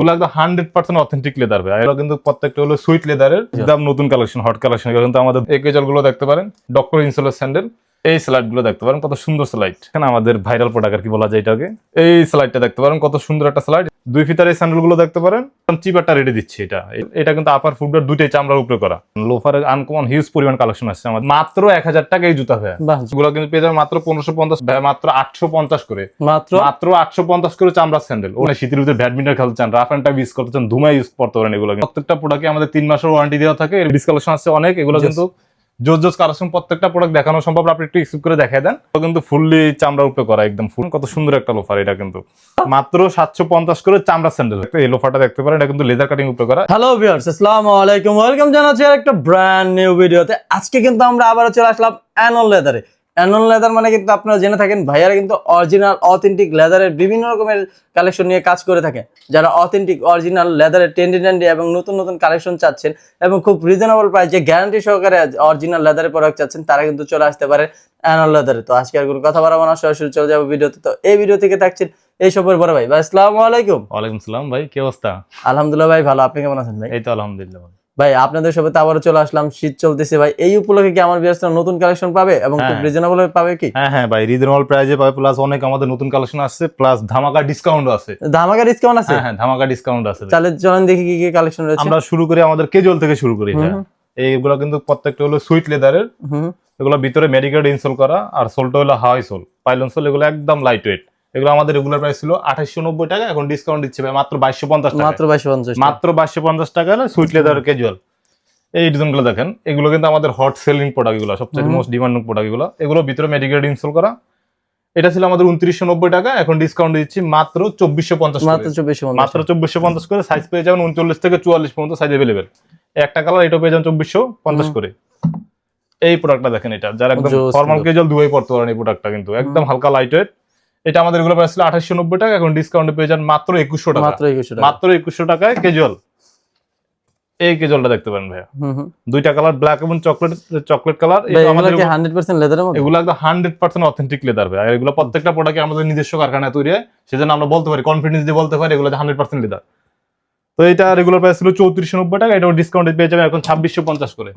এগুলো একদম 100% authentic leather ভাই। এগুলো কিন্তু প্রত্যেকটা হলো সুইট লেদারের, একদম নতুন কালেকশন, হট কালেকশন। কিন্তু আমাদের এই কেজল গুলো দেখতে পারেন, ডক্টর ইনসোলের স্যান্ডেল। এই স্লাইড গুলো দেখতে পারেন, কত সুন্দর স্লাইড। এখানে আমাদের ভাইরাল প্রোডাক্ট আর কি বলা যায় এটাকে। এই স্লাইডটা দেখতে পারেন, কত সুন্দর একটা স্লাইড। 2 ফিতার এই স্যান্ডেল গুলো দেখতে পারেন, চিপারটা রেডি দিচ্ছি। এটা কিন্তু আপার ফুটবার দুইটাই চামড়ার উপরে করা। লোফারের আনকমন হিউজ পরিমাণ কালেকশন আসছে আমাদের। মাত্র 1000 টাকা এই জুতা ভাই। এগুলো কিন্তু পেয়ে যাবেন মাত্র 1550, মাত্র 850 করে। মাত্র 850 করে চামড়ার স্যান্ডেল। ওখানে শীতের ভিতরে ব্যাডমিন্টন খেলতে চান, রাফ এন্ড টাফ ইউজ করতে চান, ধুমায় ইউজ করতে পারেন। এগুলো প্রত্যেকটা প্রোডাক্টে আমাদের 3 মাসের ওয়ারেন্টি দেওয়া থাকে। ডিস কালেকশন আছে অনেক। এগুলো কিন্তু জোস কালেকশন, প্রত্যেকটা প্রোডাক্ট দেখানো সম্ভব। আপনি একটু এক্সিপ করে দেখায় দেন। কিন্তু ফুললি চামড়ার উপরে করা, একদম ফুল। কত সুন্দর একটা লোফার। এটা কিন্তু মাত্র 750 করে চামড়া স্যান্ডেল। এই লোফারটা দেখতে পারেন, এটা কিন্তু লেদার কাটিং উপরে করা। হ্যালো ভিউয়ার্স, আসসালামু আলাইকুম, ওয়েলকাম জানাচ্ছি একটা ব্র্যান্ড নিউ ভিডিওতে। আজকে কিন্তু আমরা আবারও চলে আসলাম অ্যানন লেদারে। অ্যানন লেদার মানে কিন্তু আপনারা জেনে থাকেন, ভাইয়ারা কিন্তু অরিজিনাল অথেন্টিক লেদারের বিভিন্ন রকমের কালেকশন নিয়ে কাজ করে থাকেন। যারা অথেন্টিক অরিজিনাল লেদারের ট্রেন্ডি এবং নতুন নতুন কালেকশন চাচ্ছেন এবং খুব রিজনেবল প্রাইসে গ্যারান্টি সহকারে অরিজিনাল লেদারের প্রোডাক্ট চাচ্ছেন, তারা কিন্তু চলে আসতে পারে অ্যানন লেদারে। তো আজকে আর কোনো কথা বাড়াবো না, সরাসরি চলে যাবো ভিডিওতে। তো এই ভিডিও থেকে থাকছেন এই সবের বড় ভাই। ভাই আসসালামু আলাইকুম। ওয়ালাইকুম সালাম ভাই, কি অবস্থা? আলহামদুলিল্লাহ ভাই, ভালো। আপনি কেমন আছেন ভাই? এই তো আলহামদুলিল্লাহ ভাই আপনাদের সাথে আবারও চলে আসলাম, শীত চলতেছে ভাই। এই উপলক্ষে কি আমার ভিউয়ার্সরা নতুন কালেকশন পাবে এবং খুব রিজনেবল পাবে কি? হ্যাঁ ভাই, রিজনেবল প্রাইসে পাবে, প্লাস অনেক আমাদের নতুন কালেকশন আসছে, প্লাস ধামাকা ডিসকাউন্ট আছে। ধামাকা ডিসকাউন্ট আছে? হ্যাঁ, ধামাকা ডিসকাউন্ট আছে। তাহলে চলেন দেখি কি কি কালেকশন রয়েছে। আমরা শুরু করি আমাদের কেজুয়াল থেকে শুরু করি। হ্যাঁ, এইগুলো কিন্তু প্রত্যেকটা হলো সুইট লেদারের। এগুলো ভিতরে মেডিকেল ইনসোল করা, আর সোলটা হলো হাওয়াই সোল, পাইলন সোল। এগুলো একদম লাইট ওয়েট। এগুলো আমাদের রেগুলার প্রাইস ছিল 2890 টাকা, এখন ডিসকাউন্ট দিচ্ছে ভাই মাত্র 2250 টাকা। মাত্র 2250 টাকা হলো সুইট লেদারের কেজুয়াল। এই ডিজাইন গুলো দেখেন, এগুলো কিন্তু আমাদের হট সেলিং প্রোডাক্ট, এগুলো সবচেয়ে মোস্ট ডিমান্ডিং প্রোডাক্ট। এগুলো ভিতরে মেডিকেল ইনসোল করা। এটা ছিল আমাদের 2990 টাকা, এখন ডিসকাউন্ট দিচ্ছি মাত্র 2450। মাত্র 2450 করে। সাইজ পেয়ে যাবেন 39 থেকে 44 পর্যন্ত সাইজ अवेलेबल। একটা কালার এটা পেয়ে যাবেন 2450 করে। এই প্রোডাক্টটা দেখেন, এটা যারা একদম ফর্মাল ক্যাজুয়াল দুই পড়তে পারেন, এই প্রোডাক্টটা কিন্তু একদম হালকা লাইট ওয়েট। এটা আমাদের রেগুলার প্রাইস ছিল 2890 টাকা, এখন ডিসকাউন্টে পেয়ে যান মাত্র 2100 টাকা। মাত্র 2100 টাকায় ক্যাজুয়াল। এই কেজলটা দেখতে পারেন ভাইয়া, দুইটা কালার, ব্ল্যাক এবং চকলেট কালার। আমাদের 100% লেদারের মধ্যে। এগুলো একদম 100% অথেন্টিক লেদার ভাই। আর এগুলো প্রত্যেকটা প্রোডাক্ট আমাদের নিজস্ব কারখানায় তৈরি হয়, সেজন্য আমরা বলতে পারি, কনফিডেন্স দিয়ে বলতে পারি এগুলো 100% লেদার। তো এটা রেগুলার প্রাইস ছিল 3490 টাকা, এটা ডিসকাউন্টে পেয়ে যাবেন এখন 2650 করে।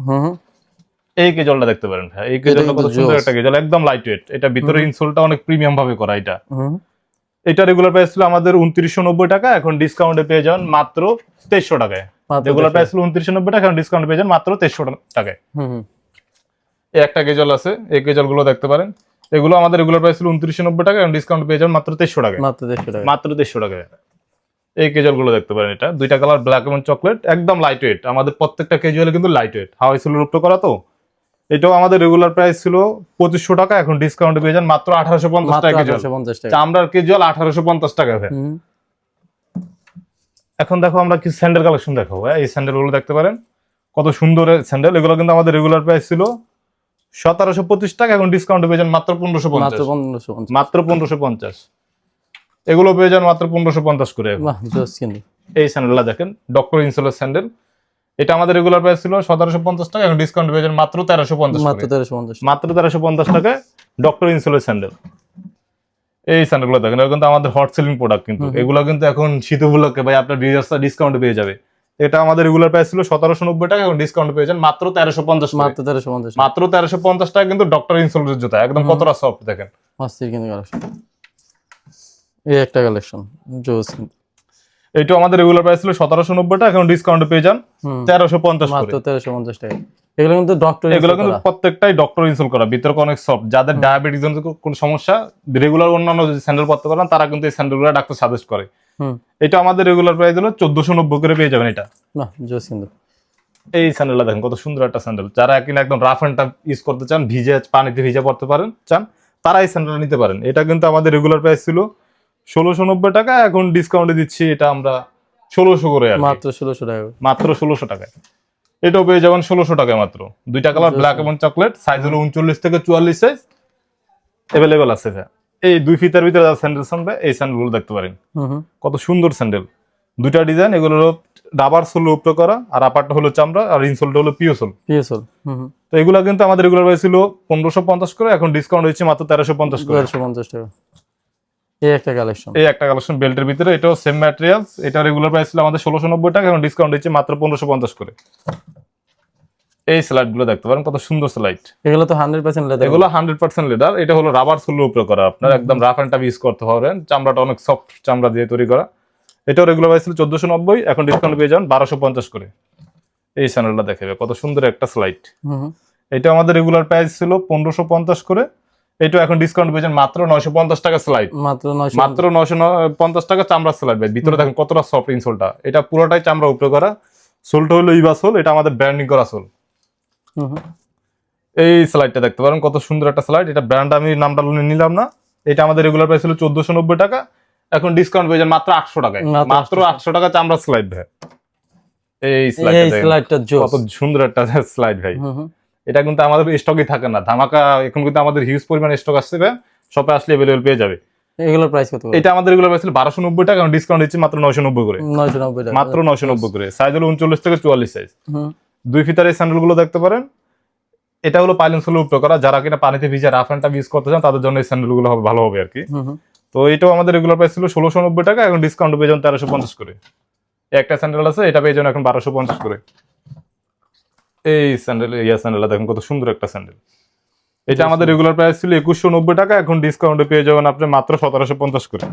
এই কেজলটা দেখতে পারেন ভাই, এই কেজলটা কত সুন্দর একটা কেজল, একদম লাইট ওয়েট। এটা ভিতরে ইনসোলটা অনেক প্রিমিয়াম ভাবে করা। এটা রেগুলার প্রাইস ছিল আমাদের 2990 টাকা, এখন ডিসকাউন্টে পেয়ে যাবেন মাত্র 2300 টাকায়। রেগুলার প্রাইস ছিল 2990 টাকা, এখন ডিসকাউন্ট পেয়ে যান মাত্র 2300 টাকায়। এই একটা কেজল আছে, এই কেজল গুলো দেখতে পারেন। এগুলো আমাদের রেগুলার প্রাইস ছিল 2990 টাকা, এখন ডিসকাউন্ট পেয়ে যান মাত্র 2300 টাকায়। মাত্র 2300 টাকায় এই কেজল গুলো দেখতে পারেন। এটা দুইটা কালার, ব্ল্যাক এবং চকলেট, একদম লাইট ওয়েট। আমাদের প্রত্যেকটা কেজুয়ালে কিন্তু লাইট ওয়েট, হাওয়াই সোলের উপরে করা। তো এটাও আমাদের রেগুলার প্রাইস ছিল 2500 টাকা, এখন ডিসকাউন্টে পেয়ে যান মাত্র 1850 টাকা কেজুয়াল। চামড়ার কেজুয়াল 1850 টাকা ভাই। এখন দেখো আমরা কিছু স্যান্ডেল কালেকশন দেখাবো। এই স্যান্ডেল গুলো দেখতে পারেন, কত সুন্দর স্যান্ডেল। এগুলো কিন্তু আমাদের রেগুলার প্রাইস ছিল 1725 টাকা, এখন ডিসকাউন্টে পেয়ে যান মাত্র 1550। মাত্র 1550। এগুলো পেয়ে যান মাত্র 1550 করে। এই স্যান্ডেলটা দেখেন, ডক্টর ইনসোলের স্যান্ডেল। এটা আমাদের রেগুলার প্রাইস ছিল 1750 টাকা, এখন ডিসকাউন্ট পেয়ে যান মাত্র 1350। মাত্র 1350 টাকায় ডক্টর ইনসোলের স্যান্ডেল। এই স্যান্ডেলগুলো দেখেন, এগুলো কিন্তু আমাদের হট সেলিং প্রোডাক্ট। কিন্তু এগুলো কিন্তু এখন শীত উপলক্ষে ভাই আপনার ডিসকাউন্ট পেয়ে যাবে। এটা আমাদের রেগুলার প্রাইস ছিল 1790 টাকা, এখন ডিসকাউন্ট পেয়ে যান মাত্র 1350। মাত্র 1350 টাকা কিন্তু ডক্টর ইনসোলের জুতা, একদম কতটা সফট দেখেন। এই একটা কালেকশন জোস। এইটা আমাদের রেগুলার প্রাইস ছিল 1790 টাকা, এখন ডিসকাউন্ট পেয়ে যান 1350 মাত্র 1350 টাকা। এগুলো কিন্তু প্রত্যেকটাই ডক্টর ইনসোল করা, ভিতরে অনেক সফট। যাদের ডায়াবেটিস কোনো সমস্যা, রেগুলার অন্যান্য স্যান্ডেল পরতে পারেন, তারা কিন্তু এই স্যান্ডেলগুলো ডাক্তার সাজেস্ট করে। এটা আমাদের রেগুলার প্রাইস হলো 1490 করে পেয়ে যাবেন। এটা এই স্যান্ডেলটা দেখেন, কত সুন্দর একটা স্যান্ডেল। যারা কিনা একদম রাফ এন্ড টাফ ইউজ করতে চান, পানিতে ভিজে পড়তে চান, তারা এই স্যান্ডেলটা নিতে পারেন। এটা কিন্তু আমাদের রেগুলার প্রাইস ছিল 1690 টাকা, এখন ডিসকাউন্টে দিচ্ছি এটা আমরা 1600 করে। মাত্র 1600 টাকা। মাত্র 1600 টাকায় এটাও পেয়ে যাবেন 1600 টাকায় মাত্র। দুইটা কালার, ব্ল্যাক এবং চকলেট, সাইজ হলো 39 থেকে 44 সাইজ अवेलेबल আছে। এই 2 ফিতার ভিতরে যা স্যান্ডেল সামনে, এই স্যান্ডেলগুলো দেখতে পারেন, কত সুন্দর স্যান্ডেল। দুইটা ডিজাইন, এগুলো হলো রাবার সোল উপরে করা, আর আপারটা হলো চামড়া, আর ইনসোলটা হলো পিও সোল। তো এগুলো কিন্তু আমাদের রেগুলার প্রাইস ছিল 1550 করে, এখন ডিসকাউন্ট হচ্ছে মাত্র 1350 করে। এই একটা কালেকশন, এই একটা কালেকশন বেল্টের ভিতরে, এটাও সেম ম্যাটেরিয়ালস। এটা রেগুলার প্রাইস ছিল আমাদের 1690 টাকা, এখন ডিসকাউন্ট দিচ্ছে মাত্র 1550 করে। এই স্লাইড গুলো দেখতে পারেন, কত সুন্দর স্লাইড। এগুলো তো 100% লেদার। এগুলো 100% লেদার। এটা হলো রাবার সোলের উপরে করা, আপনার একদম রাফ এন্ড টাফ ইউজ করতে পারবেন। চামড়াটা অনেক সফট চামড়া দিয়ে তৈরি করা। এটাও রেগুলার প্রাইস ছিল 1490, এখন ডিসকাউন্ট পেয়ে যান 1250 করে। এই চ্যানেলটা দেখাবে, কত সুন্দর একটা স্লাইড। এটা আমাদের রেগুলার প্রাইস ছিল 1550 করে, এটা এখন ডিসকাউন্ট পেয়ে যান মাত্র 950 টাকা স্লাইড। মাত্র 950 টাকা চামড়া স্লাইড ভাই। ভিতরে দেখেন কতটা সফট ইনসোলটা, এটা পুরোটাই চামড়া উপরে করা। সোলটা হলো ইবা সোল, এটা আমাদের ব্র্যান্ডিং করা সোল। এই স্লাইডটা দেখতে পারেন, কত সুন্দর একটা স্লাইড। এটা ব্র্যান্ড আমি নামটা নিলাম না। এটা আমাদের রেগুলার প্রাইস ছিল 1490 টাকা, এখন ডিসকাউন্ট পেয়ে যান মাত্র 800 টাকায়। মাত্র 800 টাকা চামড়া স্লাইড ভাই। এই স্লাইডটা কত সুন্দর একটা স্লাইড ভাই। এটা কিন্তু আমাদের স্টকই থাকে না, ধামাকা এখন কিন্তু আমাদের হিউজ পরিমাণ স্টক আসছে ভাই, শপে আসলে अवेलेबल পেয়ে যাবে। এগুলোর প্রাইস কত? এটা আমাদের রেগুলার প্রাইস ছিল 1290 টাকা, এখন ডিসকাউন্ট দিচ্ছি মাত্র 990 করে। 990 টাকা, মাত্র 990 করে। সাইজ হলো 39 থেকে 44 সাইজ। দুই ফিতার এই স্যান্ডেল গুলো দেখতে পারেন, এটা হলো পাইলন সোলের উপরে করা। যারা কিনা পানিতে ভিজে রাফ এন্ড টাফ ইউজ করতে চান তাদের জন্য এই স্যান্ডেল গুলো হবে ভালো হবে আর কি। তো এটাও আমাদের রেগুলার প্রাইস ছিল 1690 টাকা, এখন ডিসকাউন্ট পেয়ে যান 1350 করে। একটা স্যান্ডেল আছে, এটা পেয়ে যান এখন 1250 করে। এই স্যান্ডেল, এই স্যান্ডেলটা দেখুন কত সুন্দর একটা স্যান্ডেল। এটা আমাদের রেগুলার প্রাইস ছিল 2190 টাকা, এখন ডিসকাউন্টে পেয়ে যাবেন আপনি মাত্র 1750 করে।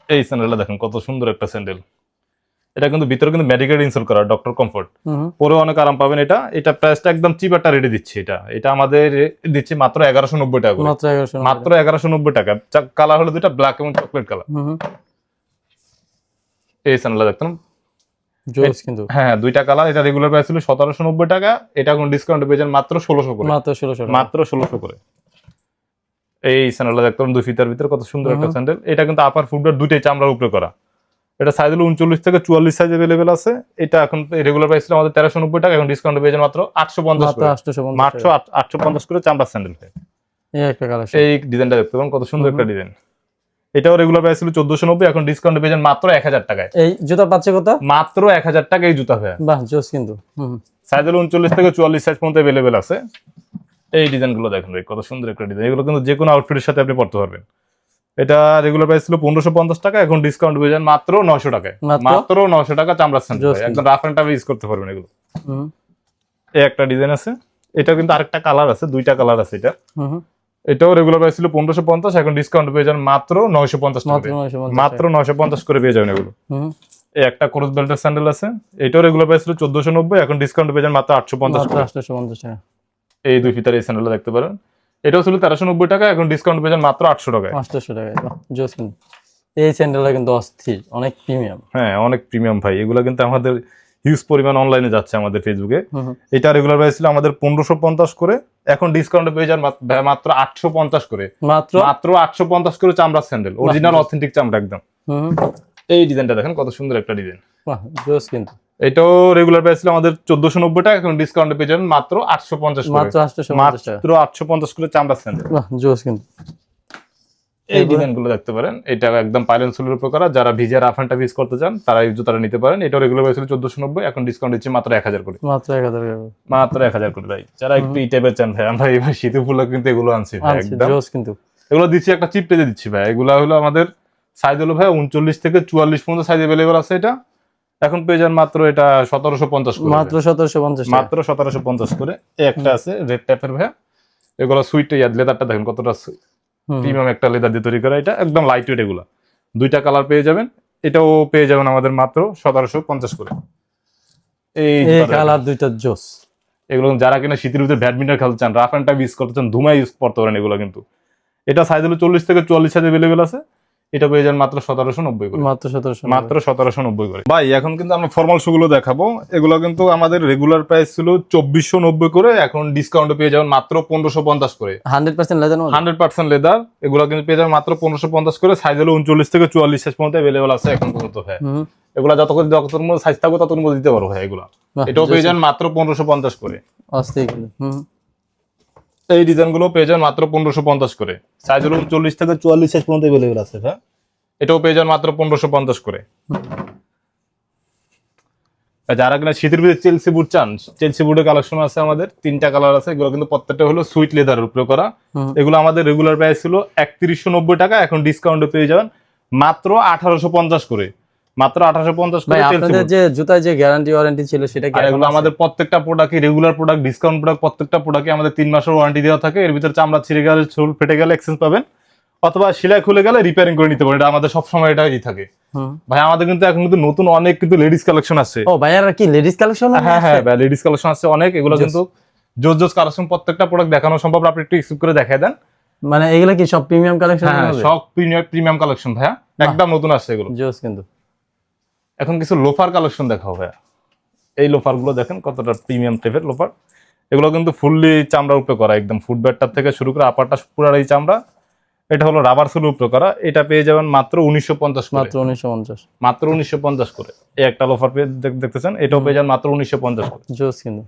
এই স্যান্ডেলটা দেখুন কত সুন্দর একটা স্যান্ডেল। এটা কিন্তু ভিতরে কিন্তু মেডিকেল ইনসোল করা, ডক্টর কমফোর্ট। পরে অনেক আরাম পাবেন। এটা প্রাইসটা একদম চিপ একটা রেটে দিচ্ছি। এটা আমাদের দিচ্ছি মাত্র 1190 টাকা করে। মাত্র 1190 টাকা। কালার হলো দুটা, ব্ল্যাক এবং চকলেট কালার। এই স্যান্ডেলটা দেখতেন জোস কিন্তু। হ্যাঁ, দুইটা কালার। এটা রেগুলার প্রাইস ছিল 1790 টাকা, এটা এখন ডিসকাউন্ট পেয়ে যান মাত্র 1600 করে। মাত্র 1600 করে। এই স্যান্ডেলটা দেখতেন দুই ফিতার ভিতরে, কত সুন্দর একটা স্যান্ডেল। এটা কিন্তু আপার ফুটবার দুইটাই চামড়ার উপরে করা। এটা সাইজ হলো 39 থেকে 44 সাইজ अवेलेबल আছে। এটা এখন রেগুলার প্রাইস ছিল আমাদের 1390 টাকা, এখন ডিসকাউন্ট পেয়ে যান মাত্র 850 করে। মাত্র 850 করে চামড়া স্যান্ডেল। এই একটা কালেকশন, এই ডিজাইনটা দেখতে পারেন, কত সুন্দর একটা ডিজাইন। এটাও রেগুলার প্রাইস ছিল 1490, এখন ডিসকাউন্ট পেয়ে যান মাত্র 1000 টাকায়। এই জুতা পাচ্ছে কত? মাত্র 1000 টাকা এই জুতা ভাই। বাহ, জোস কিন্তু। সাইজ হলো 39 থেকে 44 সাইজ পর্যন্ত अवेलेबल আছে। এই ডিজাইনগুলো দেখেন ভাই, কত সুন্দর একটা ডিজাইন। এগুলো কিন্তু যে কোনো আউটফিটের সাথে আপনি পরতে পারবেন। এটা রেগুলার প্রাইস ছিল 1550 টাকা, এখন ডিসকাউন্ট পেয়ে যান মাত্র 900 টাকায়। মাত্র 900 টাকা চামড়া স্যান্ডেল, একদম রাফ এন্ড টাফ ইউজ করতে পারবেন এগুলো। এই একটা ডিজাইন আছে। এটা কিন্তু আরেকটা কালার আছে, দুইটা কালার আছে এটা। এটাও রেগুলার প্রাইস ছিল 1550, এখন ডিসকাউন্ট পেয়ে যান মাত্র 950 টাকা। মাত্র 950 করে পেয়ে যাবেন এগুলো। এই একটা ক্রস বেল্টের স্যান্ডেল আছে। এটাও রেগুলার প্রাইস ছিল 1490, এখন ডিসকাউন্ট পেয়ে যান মাত্র 850 টাকা। এই দুই ফিতার এই স্যান্ডেলটা দেখতে পারেন, এটাও ছিল 1390 টাকা, এখন ডিসকাউন্ট পেয়ে যান মাত্র 800 টাকায়। 800 টাকায়। জোস কিন্তু। এই স্যান্ডেলটা কিন্তু অস্থির, অনেক প্রিমিয়াম। হ্যাঁ, অনেক প্রিমিয়াম ভাই। এগুলো কিন্তু আমাদের হিউজ পরিমাণ অনলাইনে যাচ্ছে আমাদের ফেসবুকে। এটা রেগুলার প্রাইস ছিল আমাদের 1550 করে, এখন ডিসকাউন্টে পেয়ে যান মাত্র 850 করে। মাত্র 850 করে চামড়া স্যান্ডেল, অরিজিনাল অথেন্টিক চামড়া একদম। এই ডিজাইনটা দেখেন, কত সুন্দর একটা ডিজাইন। বাহ, জোস কিন্তু। এটাও রেগুলার প্রাইস ছিল আমাদের 1490 টাকা, এখন ডিসকাউন্টে পেয়ে যাবেন মাত্র 850 করে। মাত্র 850 করে চামড়া স্যান্ডেল। বাহ, জোস কিন্তু। এই ডিজাইনগুলো দেখতে পারেন, এটা একদম পাইলন সোলের উপর করা। যারা ভিজে রাফ এন্ড টাফ ইউজ করতে চান তারা এই জুতাটা নিতে পারেন। এটা রেগুলার প্রাইস ছিল 1490, এখন ডিসকাউন্ট দিচ্ছি মাত্র 1000 করে। মাত্র 1000 করে ভাই। যারা একটু এই টাইপের চান ভাই, আমরা এবার শীত উপলক্ষে কিন্তু এগুলো আনছি ভাই, একদম জোস কিন্তু। এগুলো দিচ্ছি একটা চিপ রেটে দিচ্ছি ভাই। এগুলো হলো আমাদের সাইজ হলো ভাই 39 থেকে 44 পর্যন্ত সাইজ अवेलेबल আছে। এটা এখন পেয়ে যান মাত্র এটা 1750 করে। মাত্র 1750। মাত্র 1750 করে। এই একটা আছে রেড টাইপের ভাই। এগুলো সুইট লেদারটা দেখেন কতটা প্রিমিয়াম একটা লেদার দিয়ে তৈরি করা। এটা একদম লাইট ওয়েট। এগুলো দুইটা কালার পেয়ে যাবেন। এটাও পেয়ে যাবেন আমাদের মাত্র 1750 করে। এই কালার দুইটা জোস। এগুলো যারা কিনা শীতের ভিতরে ব্যাডমিন্টন খেলতে চান, রাফ এন্ড টাফ ইউজ করতে চান, ধুমায় ইউজ করতে পারেন এগুলো কিন্তু। এটা সাইজ হলো 40 থেকে 44 সাইজ अवेलेबल আছে। এটা পেয়ে যান মাত্র 1790 করে। মাত্র 1790 করে। ভাই এখন কিন্তু আমরা ফর্মাল শু গুলো দেখাবো। এগুলো কিন্তু আমাদের রেগুলার প্রাইস ছিল 2490 করে, এখন ডিসকাউন্টে পেয়ে যাবেন মাত্র 1550 করে। 100% লেদার। 100% লেদার। এগুলো কিন্তু পেয়ে যাবেন মাত্র 1550 করে। সাইজ হলো 39 থেকে 44 সাইজ পর্যন্ত अवेलेबल আছে এখন পর্যন্ত ভাই। এগুলো যতক্ষণ মধ্যে সাইজ থাকবে ততক্ষণ মধ্যে দিতে পারবো ভাই এগুলো। এটাও পেয়ে যান মাত্র 1550 করে। এই ডিজাইনগুলো পেয়ে যান মাত্র 1550 করে। সাইজ হলো 40 থেকে 44 সাইজ পর্যন্ত अवेलेबल আছে ভাই। এটাও পেয়ে যান মাত্র 1550 করে। যারা কিনা শীতের ভিতরে চেলসি বুট চান, চেলসি বুটের কালেকশন আছে আমাদের, 3টা কালার আছে। এগুলো কিন্তু প্রত্যেকটা হলো সুইট লেদারের উপরে করা। এগুলো আমাদের রেগুলার প্রাইস ছিল 3190 টাকা, এখন ডিসকাউন্টে পেয়ে যাবেন মাত্র 1850 করে। মাত্র 1850 করে ভাই চেলসি আপনাদের বুট। যে জুতায় যে গ্যারান্টি ওয়ারেন্টি ছিল সেটা কি আর এগুলো আমাদের প্রত্যেকটা প্রোডাক্টই রেগুলার প্রোডাক্ট, ডিসকাউন্ট প্রোডাক্ট, প্রত্যেকটা প্রোডাক্টে আমাদের 3 মাসের ওয়ারেন্টি দেওয়া থাকে। এর ভিতরে চামড়া ছিঁড়ে গেলে, চুল ফেটে গেলে এক্সচেঞ্জ পাবেন, অথবা সেলাই খুলে গেলে রিপেয়ারিং করে নিতে পারেন। এটা আমাদের সবসময় এটাই থাকে। ভাই আমাদের কিন্তু এখন কিন্তু নতুন অনেক কিন্তু লেডিস কালেকশন আছে। ও ভাইয়ারা কি লেডিস কালেকশন? হ্যাঁ হ্যাঁ ভাই, লেডিস কালেকশন আছে অনেক। এগুলো কিন্তু জোস জোস কালেকশন, প্রত্যেকটা প্রোডাক্ট দেখানো সম্ভব না, আপনি একটু এক্সপ্লেন করে দেখায় দেন। মানে এগুলা কি সব প্রিমিয়াম কালেকশন? হ্যাঁ সব প্রিমিয়াম কালেকশন ভাইয়া, একদম নতুন আসছে এগুলো। জোস কিন্তু। এখন কিছু লোফার কালেকশন দেখাও ভাইয়া। এই লোফার গুলো দেখেন কতটা প্রিমিয়াম টাইপের লোফার। এগুলো কিন্তু ফুললি চামড়ার উপরে করা, একদম ফুটব্যাটটার থেকে শুরু করে আপারটা পুরাই চামড়া। এটা হলো রাবার সোলের উপরে করা। এটা পেয়ে যাবেন মাত্র 1950 করে। মাত্র 1950। মাত্র 1950 করে। এই একটা লোফার পেয়ে দেখতেছেন, এটাও পেয়ে যান মাত্র 1950 করে। জোস কিন্তু।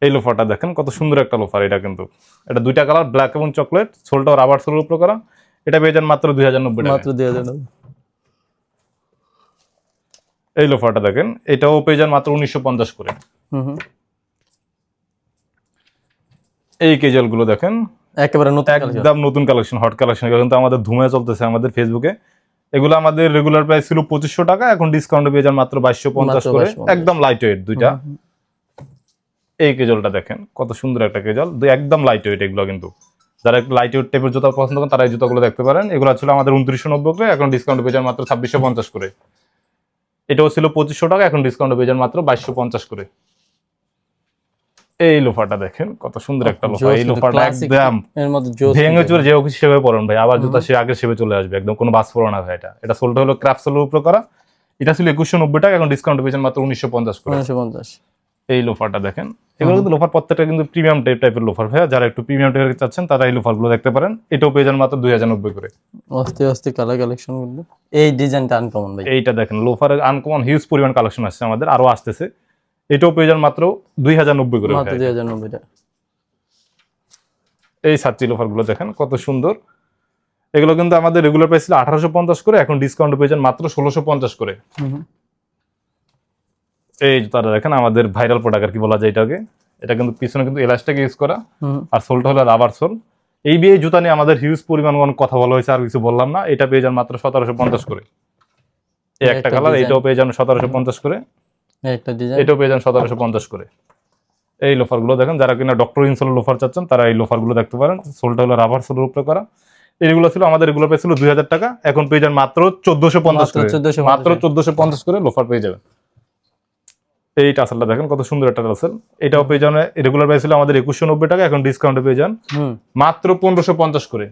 এই লোফারটা দেখেন কত সুন্দর একটা লোফার। এটা কিন্তু এটা 2টা কালার, ব্ল্যাক এবং চকলেট, সোলটাও রাবার সোলের উপরে করা। এটা পেয়ে যান মাত্র 2090 টাকা। মাত্র 2090। এই লোফারটা দেখেন, এটাও পেয়ে যান মাত্র 1950 করে। এই কেজেল গুলো দেখেন একেবারে নতুন কালেকশন, একদম নতুন কালেকশন, হট কালেকশন। কিন্তু আমাদের ধুমে চলতেছে আমাদের ফেসবুকে। এগুলো আমাদের রেগুলার প্রাইস ছিল 2500 টাকা, এখন ডিসকাউন্টে পেয়ে যান মাত্র 2250 করে। একদম লাইট ওয়েট দুইটা। এই কেজলটা দেখেন কত সুন্দর একটা কেজল, একদম লাইট ওয়েট। এগুলো কিন্তু যারা একটু লাইট ওয়েট টাইপের জুতা পছন্দ করেন তারা এই জুতাগুলো দেখতে পারেন। এগুলো ছিল আমাদের 2990 করে, এখন ডিসকাউন্টে পেয়ে যান মাত্র 2650 করে। এটাও ছিল 2500 টাকা, এখন ডিসকাউন্টে পেয়ে যান মাত্র 2250 করে। এই লোফারটা দেখেন কত সুন্দর একটা লোফার। এই লোফারটা একদম এর মধ্যে জোস ভেঙে চুরে যে অফিস সেবে পড়েন ভাই, আবার জুতা সে আগের সেবে চলে আসবে, একদম কোনো বাস পড়ো না ভাই। এটা সোলটা হলো ক্রাফট সোলের উপরে করা। এটা ছিল 2190 টাকা, এখন ডিসকাউন্ট পেয়েছেন মাত্র 1950 করে। 1950। এই লোফারটা দেখেন, এগুলো কিন্তু লোফার প্রত্যেকটা কিন্তু প্রিমিয়াম টাইপের লোফার ভাই। যারা একটু প্রিমিয়াম টাইপের চাচ্ছেন তারা এই লোফার গুলো দেখতে পারেন। এটাও পেয়ে যান মাত্র 2090 করে। আস্তে আস্তে কালার কালেকশন গুলো, এই ডিজাইনটা আনকমন ভাই। এইটা দেখেন লোফারের আনকমন হিউজ পরিমাণ কালেকশন আসছে আমাদের, আরো আসতেছে। এটাও পেয়ে যান মাত্র 2090 করে। মাত্র 2090 টাকা। এই সাচ্চি লোফার গুলো দেখেন কত সুন্দর। এগুলো কিন্তু আমাদের রেগুলার প্রাইস ছিল 1850 করে, এখন ডিসকাউন্ট পেয়ে যান মাত্র 1650 করে। এই জুতাটা দেখেন আমাদের ভাইরাল প্রোডাক্ট আর কি বলা যায় এটাকে। এটা কিন্তু পিছনে কিন্তু এলাস্টিক ইউজ করা, আর সোলটা হলো রাবার সোল। এই বিয়ে জুতা নিয়ে আমাদের হিউজ পরিমাণ কথা বলা হয়েছে, আর কিছু বললাম না। এটা পেয়ে যান মাত্র 1750 করে। এই একটা কালার, এটাও পেয়ে যান 1750 করে। একটা ডিজাইন, এটাও পেয়ে যান 1750 করে। এই লোফার গুলো দেখেন, যারা কিনা ডক্টর ইনসোল লোফার চাচ্ছেন তারা এই লোফার গুলো দেখতে পারেন। সোলটা হলো রাবার সোলের উপরে করা। এগুলো ছিল আমাদের রেগুলার প্রাইস ছিল 2000 টাকা, এখন পেয়ে যান মাত্র 1450 করে। মাত্র 1450 করে লোফার পেয়ে যাবেন। এই টাসেলটা দেখেন কত সুন্দর একটা টাসেল। এটাও পেয়ে যান, রেগুলার প্রাইস ছিল আমাদের 2190 টাকা, এখন ডিসকাউন্টে পেয়ে যান মাত্র 1550 করে।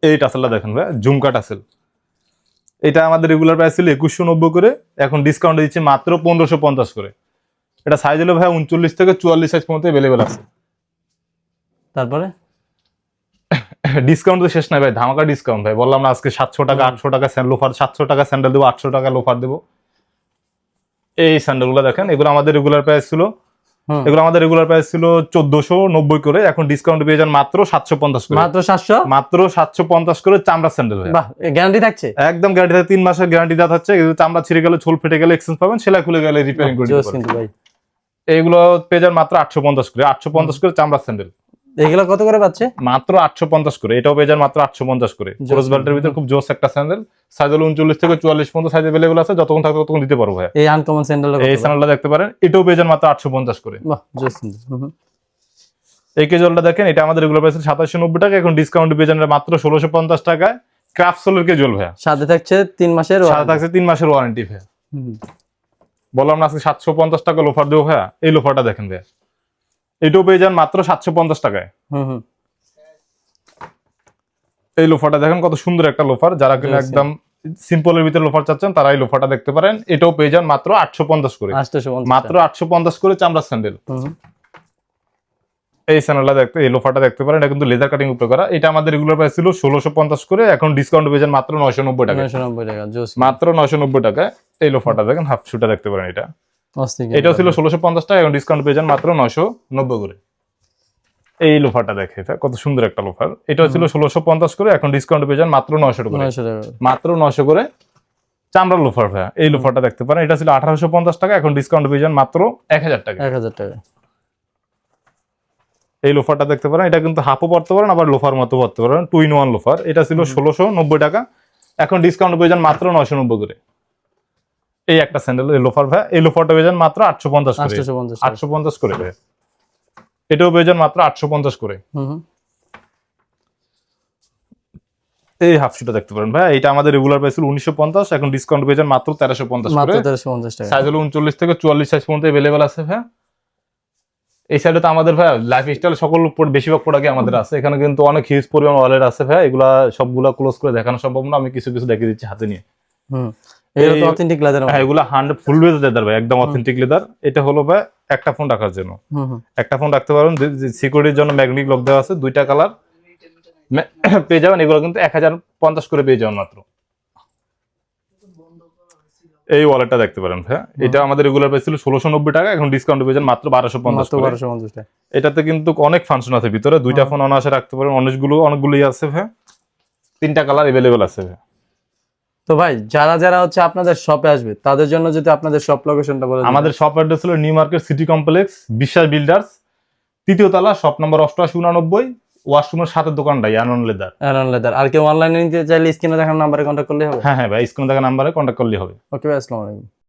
এই টাসেলটা দেখেন ভাই, ঝুমকা টাসেল। এটা আমাদের রেগুলার প্রাইস ছিল 2190 করে, এখন ডিসকাউন্টে দিচ্ছে মাত্র 1550 করে। এটা সাইজ হলো ভাই 39 থেকে 44 সাইজ পর্যন্ত अवेलेबल আছে। তারপরে ডিসকাউন্ট তো শেষ নাই ভাই, ধামাকা ডিসকাউন্ট ভাই। বললাম না আজকে 700 টাকা 800 টাকা লোফার, 700 টাকা স্যান্ডেল দেবো, 800 টাকা লোফার দেবো। এই স্যান্ডেলগুলো দেখেন, এগুলো আমাদের রেগুলার প্রাইস ছিল 1490 করে, এখন ডিসকাউন্ট পেয়ে যান মাত্র 750 করে। মাত্র 700, মাত্র 750 করে চামড়া স্যান্ডেল ভাই। বাহ, গ্যারান্টি থাকছে? একদম গ্যারান্টি থাকে, 3 মাসের গ্যারান্টি দেওয়া হচ্ছে। চামড়া ছিঁড়ে গেলে, ছোল ফেটে গেলে এক্সচেঞ্জ পাবেন, সেলাই খুলে গেলে রিপেয়ারিং করে দিতে পারবেন। ভাই এইগুলো পেয়ে যান মাত্র 850 করে। 850 করে চামড়া স্যান্ডেল। এগুলো কত করে পাচ্ছে? মাত্র 850 করে। এটাও পেয়ে যান মাত্র 850 করে। ক্রস বেল্টের ভিতরে খুব জোস একটা স্যান্ডেল। সাইজ হলো 39 থেকে 44 পর্যন্ত সাইজ अवेलेबल আছে, যতক্ষণ থাকবে ততক্ষণ দিতে পারবো ভাই। এই আনকমন স্যান্ডেলটা, এই স্যান্ডেলটা দেখতে পারেন, এটাও পেয়ে যান মাত্র 850 করে। বাহ, জোস কিন্তু। এই কেজলটা দেখেন, এটা আমাদের রেগুলার প্রাইস 2790 টাকা, এখন ডিসকাউন্ট পেয়ে যান মাত্র 1650 টাকায়। ক্রাফট সোলের কেজল ভাই, সাথে থাকছে 3 মাসের, সাথে থাকছে 3 মাসের ওয়ারেন্টি ভাই। বললাম না আজকে 750 টাকা লোফার দেবো ভাই। এই লোফারটা দেখেন ভাই, এটাও পেয়ে যান মাত্র 750 টাকায়। এই লোফারটা দেখেন কত সুন্দর একটা লোফার। যারা কিনা একদম সিম্পলের ভিতরে লোফার চাচ্ছেন তারা এই লোফারটা দেখতে পারেন। এটাও পেয়ে যান মাত্র 850 করে। মাত্র 850 করে চামড়া স্যান্ডেল। এই স্যান্ডেলটা দেখতে, এই লোফারটা দেখতে পারেন, এটা কিন্তু লেদার কাটিং উপরে করা। এটা আমাদের রেগুলার প্রাইস ছিল 1650 করে, এখন ডিসকাউন্ট পেয়ে যান মাত্র 990 টাকা। 990 টাকা, জোস, মাত্র 990 টাকায়। এই লোফারটা দেখেন, হাফ শুটা দেখতে পারেন। এটাও ছিল 1650 টাকা, এখন ডিসকাউন্ট পেয়ে যান মাত্র 990 করে। এই লোফারটা দেখে কত সুন্দর একটা লোফার। এটাও ছিল 1650 করে, এখন ডিসকাউন্ট পেয়ে যান মাত্র 900 করে। মাত্র 900 করে চামড়ার লোফার ভাইয়া, এই লোফারটা দেখতে পারেন, এটা ছিল 1850 টাকা, এখন ডিসকাউন্ট পেয়ে যান মাত্র 1000 টাকা। 1000 টাকা। এই লোফারটা দেখতে পারেন, এটা কিন্তু হাফও পড়তে পারেন আবার লোফার মতো পড়তে পারেন, 2-in-1 লোফার। এটা ছিল 1690 টাকা, এখন ডিসকাউন্ট পেয়ে যান মাত্র 990 করে। এই একটা স্যান্ডেল এই লোফার ভাইয়া, এই লোফারটা পেয়ে যান মাত্র 850 করে। 850 850 করে ভাইয়া, এটাও পেয়ে যান মাত্র 850 করে। এই হাফ শুটা দেখতে পারেন ভাই, এটা আমাদের রেগুলার প্রাইস ছিল 1950, এখন ডিসকাউন্ট পেয়ে যান মাত্র 1350 করে। মাত্র 1350 টাকা। সাইজ হলো 39 থেকে 44 সাইজ পর্যন্ত अवेलेबल আছে ভাই। এই সাইডে তো আমাদের ভাই লাইফস্টাইল সকল বেশিরভাগ প্রোডাক্টই আমাদের আছে, এখানে কিন্তু অনেক হিউজ পরিমাণ ওয়ালেট আছে ভাই, এগুলা সবগুলা ক্লোজ করে দেখানো সম্ভব না, আমি কিছু কিছু দেখিয়ে দিচ্ছি হাতে নিয়ে। এটা তো অথেন্টিক লেদার। হ্যাঁ, এগুলা 100 ফুল বেজ লেদার ভাই, একদম অথেন্টিক লেদার। এটা হলো ভাই একটা ফোন রাখার জন্য, একটা ফোন রাখতে পারেন, সিকিউরিটির জন্য ম্যাগনেটিক লক দেওয়া আছে, দুইটা কালার পেয়ে যাবেন। এগুলো কিন্তু 1050 করে পেয়ে যাবেন মাত্র। এই ওয়ালেটটা দেখতে পারেন ভাই, এটা আমাদের রেগুলার প্রাইস ছিল 1690 টাকা, এখন ডিসকাউন্ট পেয়ে যান মাত্র 1250 করে। 1250 টাকা। এটাতে কিন্তু অনেক ফাংশন আছে ভিতরে, দুইটা ফোন অনায়াসে রাখতে পারেন, অনেকগুলোই আছে ভাই, তিনটা কালার अवेलेबल আছে ভাই। তো ভাই যারা যারা হচ্ছে আপনাদের শপে আসবে তাদের জন্য যদি আপনাদের শপ লোকেশনটা বলে দিন। আমাদের শপ অ্যাড্রেস হলো New Market City Complex, Biswas builders, 3য় তলা, শপ নম্বর 8889, ওয়াশরুমের সাথে দোকানটাই অ্যানন লেদার। Aaron leather. আর কেউ অনলাইনে নিতে চাইলে স্ক্রিনে দেখানো নাম্বারে কন্ট্যাক্ট করলে হবে। হ্যাঁ ভাই, স্ক্রিনে থাকা নাম্বারে কন্ট্যাক্ট করলেই হবে। ওকে ভাই, আসসালামু আলাইকুম।